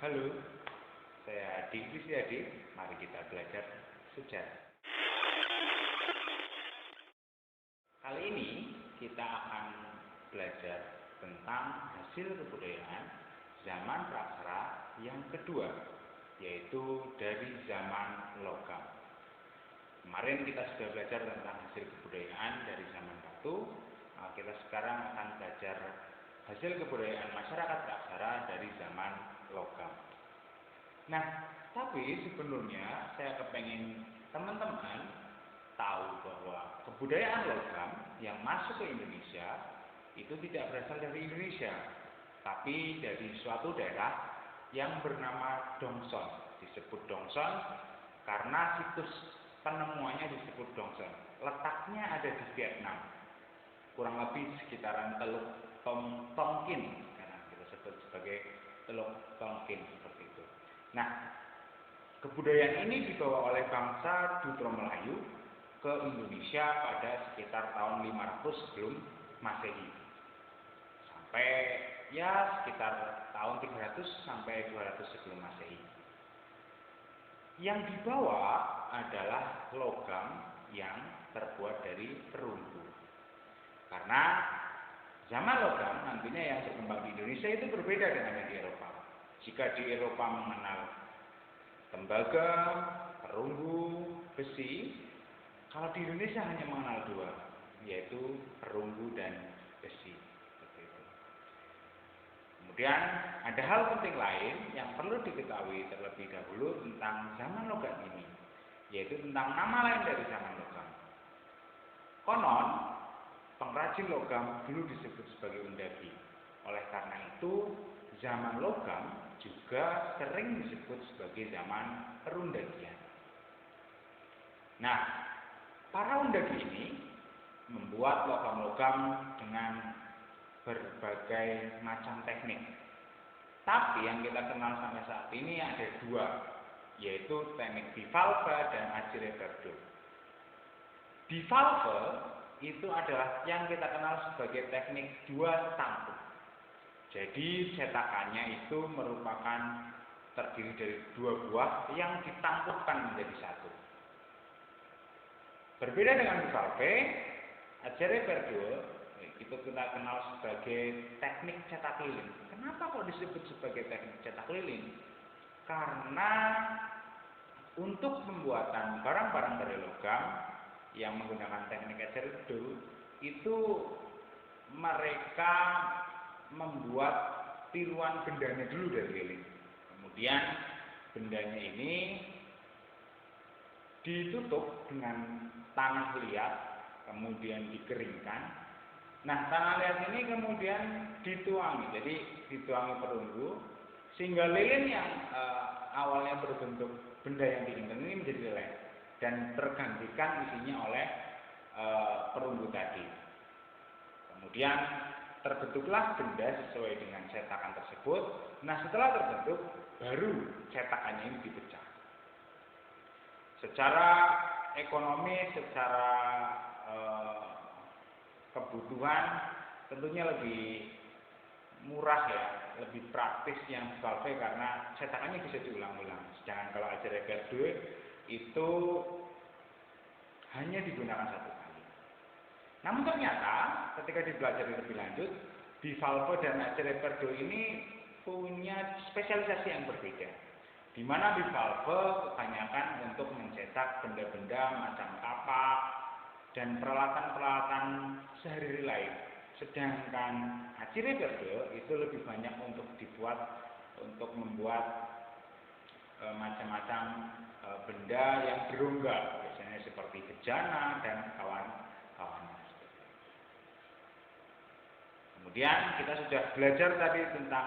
Halo, saya Adi Kristiadi. Mari kita belajar sejarah. Kali ini kita akan belajar tentang hasil kebudayaan zaman praksara yang kedua, yaitu dari zaman logam. Kemarin kita sudah belajar tentang hasil kebudayaan dari zaman batu. Kita sekarang akan belajar hasil kebudayaan masyarakat praksara dari zaman logam. Nah, tapi sebelumnya saya kepengen teman-teman tahu bahwa kebudayaan logam yang masuk ke Indonesia itu tidak berasal dari Indonesia, tapi dari suatu daerah yang bernama Dongson. Disebut Dongson karena situs penemuannya disebut Dongson. Letaknya ada di Vietnam, kurang lebih sekitaran Teluk Tonkin, karena kita sebut sebagai Teluk Tonkin seperti itu. Nah, kebudayaan ini dibawa oleh bangsa Dutro Melayu ke Indonesia pada sekitar tahun 500 sebelum Masehi. Sampai sekitar tahun 300 sampai 200 sebelum Masehi. Yang dibawa adalah logam yang terbuat dari perunggu. Karena zaman logam nantinya yang berkembang di Indonesia itu berbeda dengan yang di Eropa. Jika di Eropa mengenal tembaga, perunggu, besi, kalau di Indonesia hanya mengenal dua, yaitu perunggu dan besi. Seperti itu. Kemudian ada hal penting lain yang perlu diketahui terlebih dahulu tentang zaman logam ini, yaitu tentang nama lain dari zaman logam. Konon, pengrajin logam dulu disebut sebagai undagi. Oleh karena itu, zaman logam juga sering disebut sebagai zaman perundagian. Nah, para undagi ini membuat logam-logam dengan berbagai macam teknik. Tapi yang kita kenal sampai saat ini ada dua, yaitu teknik bivalve dan acireperdo. Bivalve itu adalah yang kita kenal sebagai teknik dua tampuk. Jadi cetakannya itu merupakan terdiri dari dua buah yang ditampukkan menjadi satu. Berbeda dengan bivalve, acireperdo itu kita kenal sebagai teknik cetak lilin. Kenapa kok disebut sebagai teknik cetak lilin? Karena untuk pembuatan barang-barang dari logam yang menggunakan teknik acireperdo itu mereka membuat tiruan bendanya dulu dari lilin. Kemudian bendanya ini ditutup dengan tanah liat, kemudian dikeringkan. Nah, tanah liat ini kemudian dituangi, jadi dituangi perunggu, sehingga lilin yang awalnya berbentuk benda yang diinginkan ini menjadi leleh dan tergantikan isinya oleh perunggu tadi. Kemudian terbentuklah benda sesuai dengan cetakan tersebut. Nah, setelah terbentuk, baru cetakannya ini dipecah. Secara ekonomi, secara kebutuhan, tentunya lebih murah ya, lebih praktis yang bivalve karena cetakannya bisa diulang-ulang. Sedangkan kalau acireperdo itu hanya digunakan satu kali. Namun ternyata ketika dipelajari lebih lanjut, bivalve dan acireperdo ini punya spesialisasi yang berbeda. Di mana bivalve kebanyakan untuk mencetak benda-benda macam kapak dan peralatan-peralatan sehari-hari lain. Sedangkan acireperdo itu lebih banyak untuk membuat macam-macam benda yang berongga, biasanya seperti bejana dan kawan-kawannya. Kemudian kita sudah belajar tadi tentang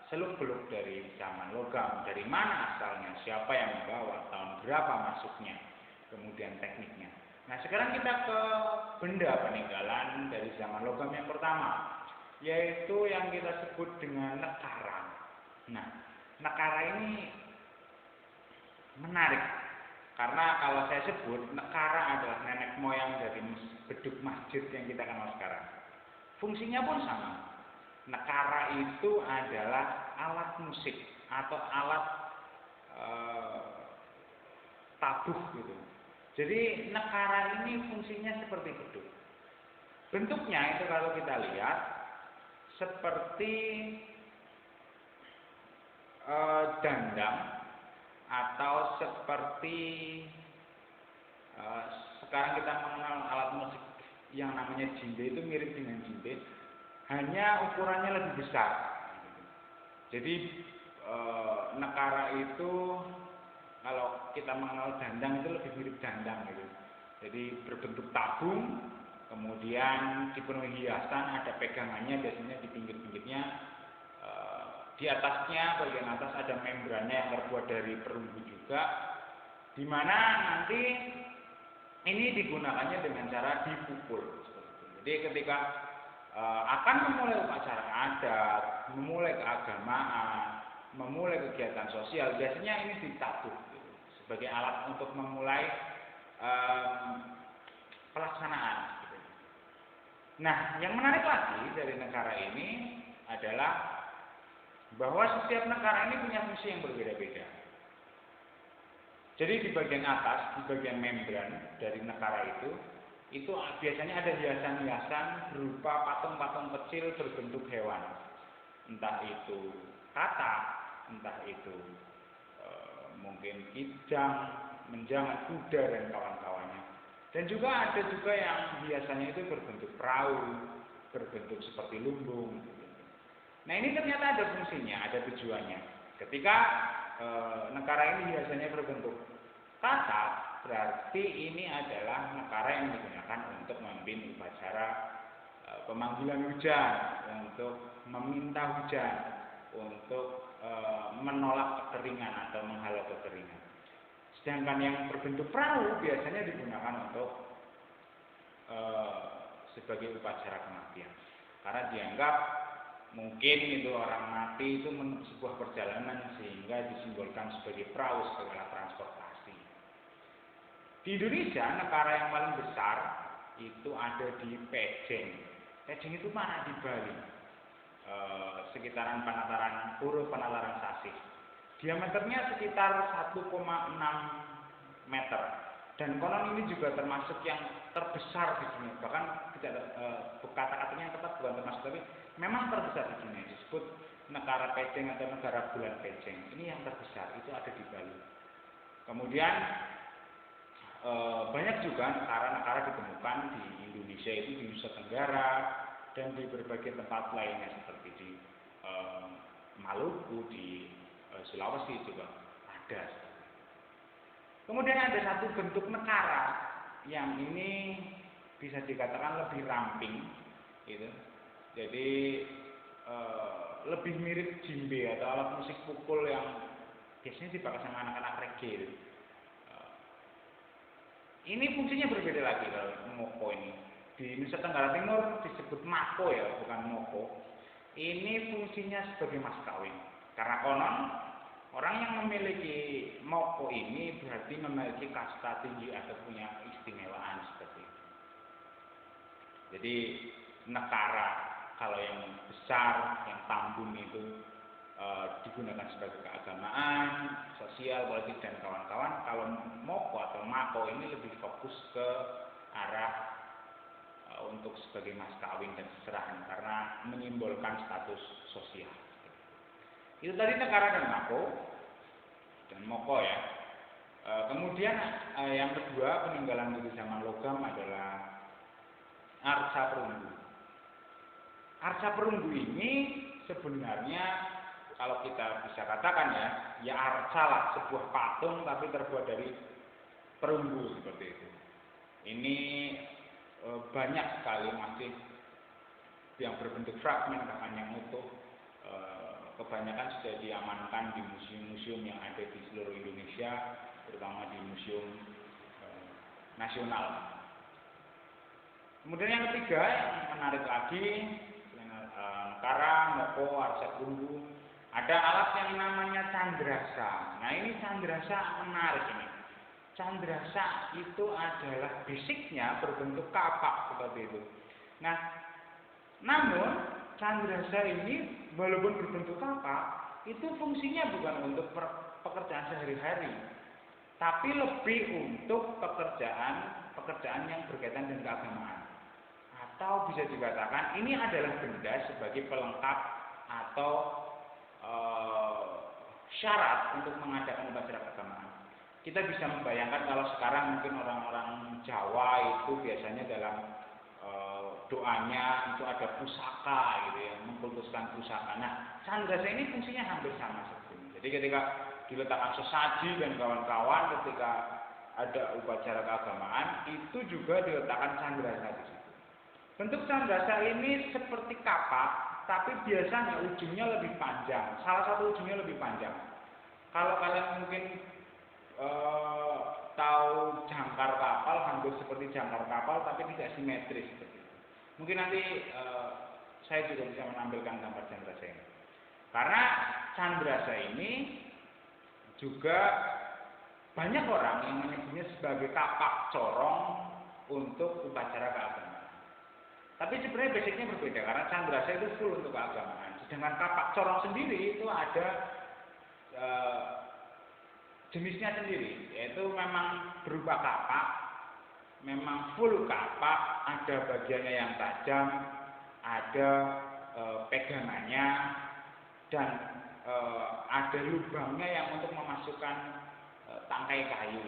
seluk-beluk dari zaman logam, dari mana asalnya, siapa yang membawa, tahun berapa masuknya, kemudian tekniknya. Nah, sekarang kita ke benda peninggalan dari zaman logam yang pertama, yaitu yang kita sebut dengan nekara. Nah, nekara ini menarik, karena kalau saya sebut, nekara adalah nenek moyang dari beduk masjid yang kita kenal sekarang. Fungsinya pun sama. Nekara itu adalah alat musik atau alat tabuh gitu. Jadi nekara ini fungsinya seperti beduk. Bentuknya itu kalau kita lihat seperti dandang atau seperti sekarang kita mengenal alat musik yang namanya djembe, itu mirip dengan djembe, hanya ukurannya lebih besar. Jadi nekara itu kalau kita mengenal dandang itu lebih mirip dandang gitu. Jadi berbentuk tabung, kemudian dipenuhi hiasan, ada pegangannya biasanya di pinggir-pinggirnya. Di atasnya, bagian atas ada membrannya yang terbuat dari perunggu juga, di mana nanti ini digunakannya dengan cara dipukul. Jadi ketika akan memulai upacara adat, memulai keagamaan, memulai kegiatan sosial, biasanya ini ditabuh gitu, sebagai alat untuk memulai pelaksanaan. Gitu. Nah, yang menarik lagi dari nekara ini adalah bahwa setiap nekara ini punya fungsi yang berbeda-beda. Jadi di bagian atas, di bagian membran dari nekara itu biasanya ada hiasan-hiasan berupa patung-patung kecil berbentuk hewan. Entah itu katak, entah itu mungkin kijang, menjangan, kuda dan kawan-kawannya. Dan juga ada juga yang biasanya itu berbentuk perahu, berbentuk seperti lumbung. Nah ini ternyata ada fungsinya, ada tujuannya. Ketika nekara ini biasanya berbentuk katak, berarti ini adalah nekara yang digunakan untuk memimpin upacara pemanggilan hujan, untuk meminta hujan, untuk menolak kekeringan atau menghalau kekeringan. Sedangkan yang berbentuk perahu biasanya digunakan untuk sebagai upacara kematian, karena dianggap mungkin itu orang mati itu sebuah perjalanan sehingga disimbolkan sebagai perahu, sebagai alat transportasi. Di Indonesia, nekara yang paling besar itu ada di Pejeng. Pejeng itu mana? Di Bali. Sekitaran Puro Panataran Sasih. Diameternya sekitar 1,6 meter. Dan konon ini juga termasuk yang terbesar di dunia. Bahkan kata-katanya yang tepat bukan termasuk, tapi memang terbesar di dunia. Disebut negara Pejeng atau negara bulan Pejeng. Ini yang terbesar, itu ada di Bali. Kemudian banyak juga negara-negara ditemukan di Indonesia, itu di Nusa Tenggara dan di berbagai tempat lainnya seperti di Maluku, di Sulawesi juga ada. Kemudian ada satu bentuk nekara yang ini bisa dikatakan lebih ramping, gitu. Jadi lebih mirip djembe atau alat musik pukul yang biasanya dipakai sama anak-anak reggae. Gitu. Ini fungsinya berbeda lagi kalau moko ini. Di Nusa Tenggara Timur disebut mako ya, bukan moko. Ini fungsinya sebagai mas kawin. Karena konon orang yang memiliki moko ini berarti memiliki kasta tinggi atau punya istimewaan seperti itu. Jadi nekara kalau yang besar, yang tambun itu digunakan sebagai keagamaan, sosial, politik dan kawan-kawan. Kalau moko atau mako ini lebih fokus ke arah untuk sebagai mas kawin dan seserahan karena menyimbolkan status sosial. Itu tadi nekara dan moko ya. Kemudian yang kedua peninggalan dari zaman logam adalah arca perunggu. Arca perunggu ini sebenarnya kalau kita bisa katakan ya arca lah, sebuah patung tapi terbuat dari perunggu seperti itu. Ini banyak sekali masih yang berbentuk fragmen bahkan yang utuh. Kebanyakan sudah diamankan di museum-museum yang ada di seluruh Indonesia, terutama di museum nasional. Kemudian yang ketiga yang menarik lagi, nekara, moko, arca perunggu, ada alat yang namanya candrasa. Nah ini candrasa menarik ini. Candrasa itu adalah bisiknya berbentuk kapak seperti itu. Nah, namun candrasa ini walaupun berbentuk kapak, itu fungsinya bukan untuk pekerjaan sehari-hari, tapi lebih untuk pekerjaan yang berkaitan dengan keagamaan. Atau bisa dikatakan ini adalah benda sebagai pelengkap atau syarat untuk mengadakan upacara keagamaan. Kita bisa membayangkan kalau sekarang mungkin orang-orang Jawa itu biasanya dalam doanya itu ada pusaka gitu ya, mengkultuskan pusaka. Nah, Candrasa ini fungsinya hampir sama seperti ini. Jadi ketika diletakkan sesaji dan kawan-kawan ketika ada upacara keagamaan itu juga diletakkan Candrasa di situ. Bentuk Candrasa ini seperti kapak, tapi biasanya ujungnya lebih panjang. Salah satu ujungnya lebih panjang. Kalau kalian mungkin tahu jangkar kapal, hampir seperti jangkar kapal, tapi tidak simetris seperti itu. Mungkin nanti saya juga bisa menampilkan gambar Candrasa ini. Karena Candrasa ini juga banyak orang yang menyebutnya sebagai kapak corong untuk upacara keagamaan. Tapi sebenarnya basicnya berbeda, karena Candrasa itu full untuk keagamaan. Sedangkan kapak corong sendiri itu ada jenisnya sendiri, yaitu memang berupa kapak, memang full kapak, ada bagiannya yang tajam, ada pegangannya, dan ada lubangnya yang untuk memasukkan tangkai kayu.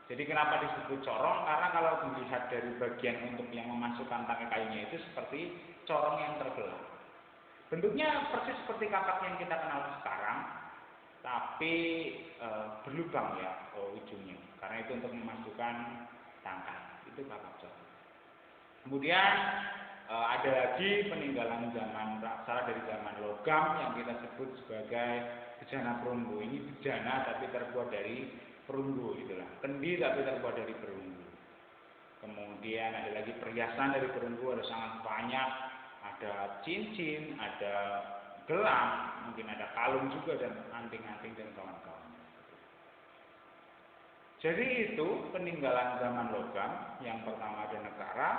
Jadi kenapa disebut corong? Karena kalau dilihat dari bagian untuk yang memasukkan tangkai kayunya itu seperti corong yang terbelah. Bentuknya persis seperti kapak yang kita kenal sekarang, tapi berlubang ya ujungnya. Karena itu untuk memasukkan tangkai. Itu kapak corong. Kemudian ada lagi peninggalan zaman praksara dari zaman logam yang kita sebut sebagai bejana perunggu. Ini bejana tapi terbuat dari perunggu itulah. Kendi tapi terbuat dari perunggu. Kemudian ada lagi perhiasan dari perunggu, ada sangat banyak. Ada cincin, ada gelang, mungkin ada kalung juga dan anting-anting dan kawan-kawan. Jadi itu peninggalan zaman logam. Yang pertama ada negara,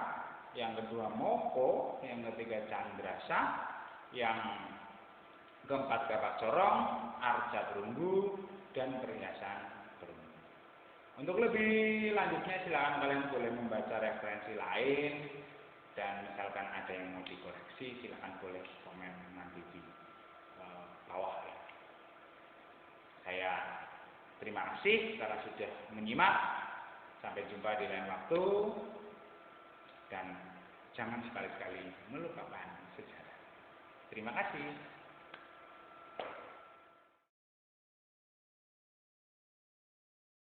yang kedua moko, yang ketiga Candrasa, yang keempat kapak corong, arca perunggu, dan perhiasan perunggu. Untuk lebih lanjutnya silakan kalian boleh membaca referensi lain, dan misalkan ada yang mau dikoreksi silakan boleh komen nanti di bawah ya. Saya terima kasih karena sudah menyimak. Sampai jumpa di lain waktu. Dan jangan sekali-sekali melupakan sejarah. Terima kasih.